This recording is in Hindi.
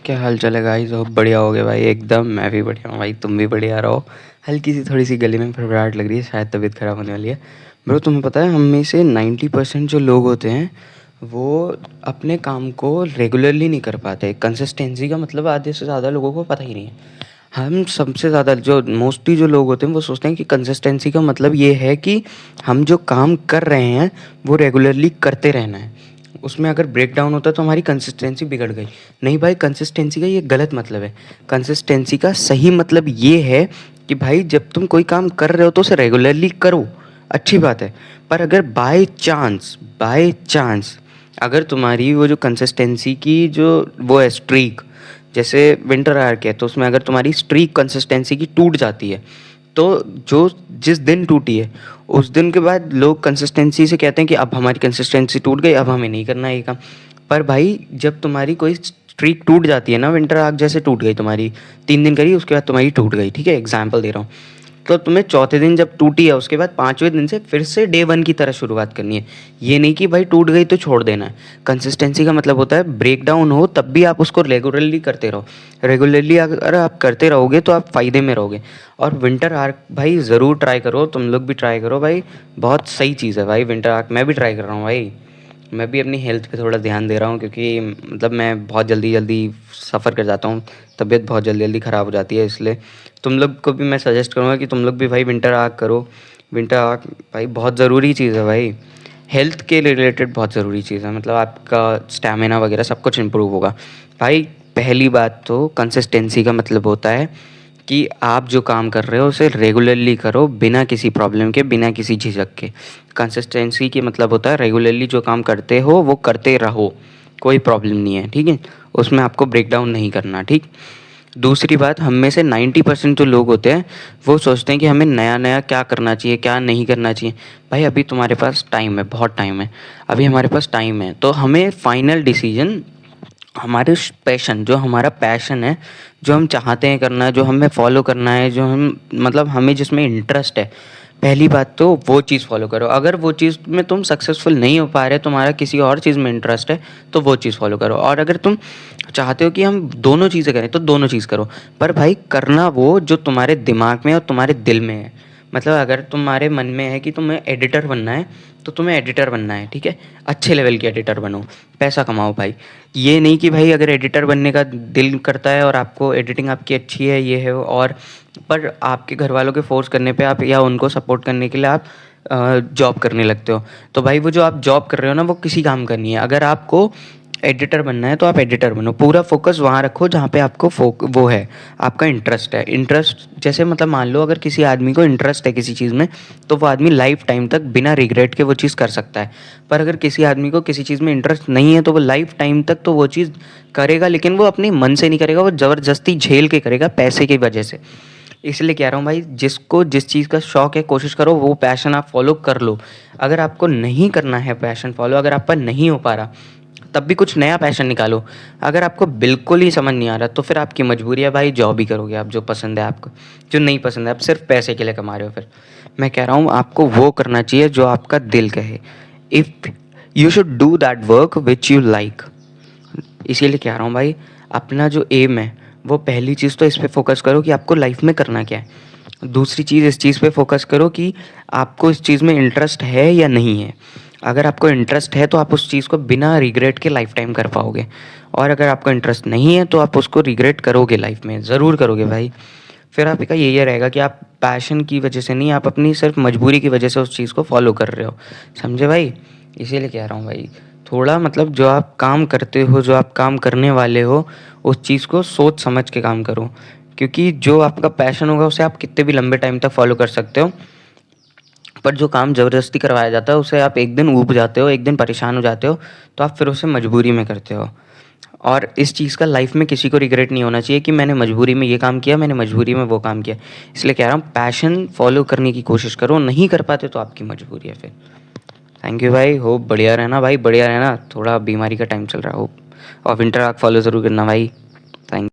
क्या हाल चाल है गाइस। सब बढ़िया हो गया भाई एकदम। मैं भी बढ़िया हूँ भाई, तुम भी बढ़िया रहो। हल्की सी थोड़ी सी गले में फड़फड़ाहट लग रही है, शायद तबीयत ख़राब होने वाली है। ब्रो तुम्हें पता है हम में से 90% जो लोग होते हैं वो अपने काम को रेगुलरली नहीं कर पाते। कंसिस्टेंसी का मतलब आधे से ज़्यादा लोगों को पता ही नहीं है। हम सबसे ज़्यादा जो मोस्टली जो लोग होते हैं वो सोचते हैं कि कंसिस्टेंसी का मतलब ये है कि हम जो काम कर रहे हैं वो रेगुलरली करते रहना है। उसमें अगर ब्रेक डाउन होता है तो हमारी कंसिस्टेंसी बिगड़ गई। नहीं भाई, कंसिस्टेंसी का ये गलत मतलब है। कंसिस्टेंसी का सही मतलब ये है कि भाई जब तुम कोई काम कर रहे हो तो उसे रेगुलरली करो, अच्छी बात है। पर अगर बाय चांस अगर तुम्हारी वो जो कंसिस्टेंसी की जो वो है स्ट्रीक, जैसे विंटर आर्क है तो उसमें अगर तुम्हारी स्ट्रीक कंसिस्टेंसी की टूट जाती है तो जो जिस दिन टूटी है उस दिन के बाद लोग कंसिस्टेंसी से कहते हैं कि अब हमारी कंसिस्टेंसी टूट गई, अब हमें नहीं करना है ये काम। पर भाई जब तुम्हारी कोई स्ट्रीक टूट जाती है ना, विंटर आर्क जैसे टूट गई तुम्हारी, 3 दिन करी उसके बाद तुम्हारी टूट गई, ठीक है एग्जाम्पल दे रहा हूँ। तो तुम्हें चौथे दिन जब टूटी है उसके बाद 5वें दिन से फिर से डे वन की तरह शुरुआत करनी है। ये नहीं कि भाई टूट गई तो छोड़ देना है। कंसिस्टेंसी का मतलब होता है ब्रेक डाउन हो तब भी आप उसको रेगुलरली करते रहो। रेगुलरली अगर आप करते रहोगे तो आप फ़ायदे में रहोगे। और विंटर आर्क भाई ज़रूर ट्राई करो, तुम लोग भी ट्राई करो भाई। बहुत सही चीज़ है भाई विंटर आर्क, मैं भी ट्राई कर रहा हूँ भाई। मैं भी अपनी हेल्थ पे थोड़ा ध्यान दे रहा हूँ क्योंकि मतलब मैं बहुत जल्दी जल्दी सफ़र कर जाता हूँ। तबीयत बहुत जल्दी जल्दी ख़राब हो जाती है, इसलिए तुम लोग को भी मैं सजेस्ट करूँगा कि तुम लोग भी भाई विंटर आर्क करो। विंटर आर्क भाई बहुत ज़रूरी चीज़ है भाई। हेल्थ के रिलेटेड बहुत ज़रूरी चीज़ है, मतलब आपका स्टैमिना वगैरह सब कुछ इम्प्रूव होगा भाई। पहली बात तो कंसिस्टेंसी का मतलब होता है कि आप जो काम कर रहे हो उसे रेगुलरली करो, बिना किसी प्रॉब्लम के, बिना किसी झिझक के। कंसिस्टेंसी के मतलब होता है रेगुलरली जो काम करते हो वो करते रहो, कोई प्रॉब्लम नहीं है, ठीक है। उसमें आपको ब्रेक डाउन नहीं करना, ठीक। दूसरी बात, हम में से 90% जो लोग होते हैं वो सोचते हैं कि हमें नया नया क्या करना चाहिए क्या नहीं करना चाहिए। भाई अभी तुम्हारे पास टाइम है, बहुत टाइम है। अभी हमारे पास टाइम है तो हमें फाइनल डिसीजन हमारे पैशन, जो हमारा पैशन है, जो हम चाहते हैं करना, जो हमें फॉलो करना है, जो हम मतलब हमें जिसमें इंटरेस्ट है, पहली बात तो वो चीज़ फॉलो करो। अगर वो चीज़ में तुम सक्सेसफुल नहीं हो पा रहे, तुम्हारा किसी और चीज़ में इंटरेस्ट है, तो वो चीज़ फॉलो करो। और अगर तुम चाहते हो कि हम दोनों चीज़ें करें तो दोनों चीज़ करो। पर भाई करना वो जो तुम्हारे दिमाग में और तुम्हारे दिल में है। मतलब अगर तुम्हारे मन में है कि तुम्हें एडिटर बनना है तो तुम्हें एडिटर बनना है, ठीक है। अच्छे लेवल के एडिटर बनो, पैसा कमाओ भाई। ये नहीं कि भाई अगर एडिटर बनने का दिल करता है और आपको एडिटिंग आपकी अच्छी है ये है और पर आपके घर वालों के फोर्स करने पे आप या उनको सपोर्ट करने के लिए आप जॉब करने लगते हो, तो भाई वो जो आप जॉब कर रहे हो ना वो किसी काम का नहीं है। अगर आपको एडिटर बनना है तो आप एडिटर बनो, पूरा फोकस वहाँ रखो जहाँ पे आपको वो है, आपका इंटरेस्ट है। इंटरेस्ट जैसे मतलब मान लो अगर किसी आदमी को इंटरेस्ट है किसी चीज़ में तो वो आदमी लाइफ टाइम तक बिना रिग्रेट के वो चीज़ कर सकता है। पर अगर किसी आदमी को किसी चीज़ में इंटरेस्ट नहीं है तो वो लाइफ टाइम तक तो वो चीज़ करेगा, लेकिन वो अपने मन से नहीं करेगा, वो ज़बरदस्ती झेल के करेगा पैसे की वजह से। इसलिए कह रहा हूँ भाई, जिसको जिस चीज़ का शौक है कोशिश करो वो पैशन आप फॉलो कर लो। अगर आपको नहीं करना है पैशन फॉलो, अगर आप पर नहीं हो पा रहा, तब भी कुछ नया पैशन निकालो। अगर आपको बिल्कुल ही समझ नहीं आ रहा तो फिर आपकी मजबूरी है भाई, जॉब ही करोगे आप जो पसंद है आपको। जो नहीं पसंद है आप सिर्फ पैसे के लिए कमा रहे हो, फिर मैं कह रहा हूँ आपको वो करना चाहिए जो आपका दिल कहे। If you should do that work which you like. इसीलिए कह रहा हूँ भाई, अपना जो एम है वो पहली चीज़ तो इस पे फोकस करो कि आपको लाइफ में करना क्या है। दूसरी चीज़ इस चीज़ पे फोकस करो कि आपको इस चीज़ में इंटरेस्ट है या नहीं है। अगर आपको इंटरेस्ट है तो आप उस चीज़ को बिना रिग्रेट के लाइफ टाइम कर पाओगे। और अगर आपको इंटरेस्ट नहीं है तो आप उसको रिग्रेट करोगे, लाइफ में ज़रूर करोगे भाई। फिर आपका ये रहेगा कि आप पैशन की वजह से नहीं, आप अपनी सिर्फ मजबूरी की वजह से उस चीज़ को फॉलो कर रहे हो। समझे भाई? इसीलिए कह रहा हूँ भाई, थोड़ा मतलब जो आप काम करते हो, जो आप काम करने वाले हो, उस चीज़ को सोच समझ के काम करो। क्योंकि जो आपका पैशन होगा उसे आप कितने भी लंबे टाइम तक फॉलो कर सकते हो। पर जो काम ज़बरदस्ती करवाया जाता है उसे आप एक दिन ऊब जाते हो, एक दिन परेशान हो जाते हो, तो आप फिर उसे मजबूरी में करते हो। और इस चीज़ का लाइफ में किसी को रिग्रेट नहीं होना चाहिए कि मैंने मजबूरी में ये काम किया, मैंने मजबूरी में वो काम किया। इसलिए कह रहा हूँ पैशन फॉलो करने की कोशिश करो, नहीं कर पाते तो आपकी मजबूरी है फिर। थैंक यू भाई, होप बढ़िया रहना भाई, बढ़िया रहना। थोड़ा बीमारी का टाइम चल रहा है, होप। और विंटर आर्क फॉलो ज़रूर करना भाई। थैंक